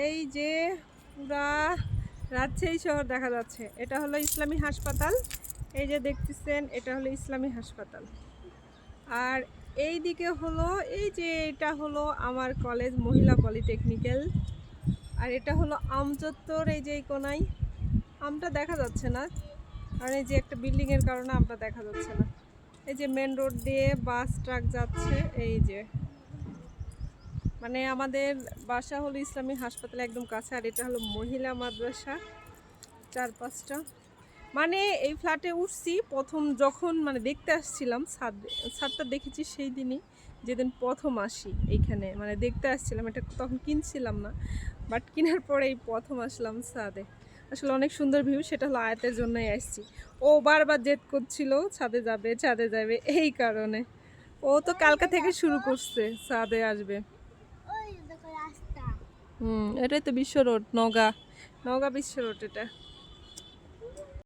এই যে পুরা রাজশাহী শহর দেখা যাচ্ছে। এটা হলো ইসলামী হাসপাতাল। এই যে দেখতেছেন, এটা হলো ইসলামী হাসপাতাল। আর এই দিকে হলো, এই যে এটা হলো আমার কলেজ মহিলা পলিটেকনিক্যাল। আর এটা হলো আম চত্বর। এই যে এই কোনায় আমটা দেখা যাচ্ছে না, কারণ এই যে একটা বিল্ডিং এর কারণে আমটা দেখা যাচ্ছে না। এই যে মেন রোড দিয়ে বাস ট্রাক যাচ্ছে। এই যে মানে আমাদের বাসা হলো ইসলামী হাসপাতাল একদম কাছে। আর এটা হলো মহিলা মাদ্রাসা 4-5টা। মানে এই ফ্ল্যাটে উঠছি প্রথম যখন মানে দেখতে আসছিলাম, ছাদটা দেখেছি সেই দিনই, যেদিন প্রথম আসি এইখানে, মানে দেখতে আসছিলাম। এটা তখন কিনছিলাম না, বাট কেনার পরে এই প্রথম আসলাম ছাদে। আসলে অনেক সুন্দর ভিউ, সেটা হলো আয়াতের জন্যই আসছি। ও বারবার জেদ করছিল ছাদে যাবে ছাদে যাবে, এই কারণে ও তো কালকা থেকে শুরু করছে ছাদে আসবে। এটাই তো বিশ্ব রোড, নওগাঁ বিশ্ব রোড এটা।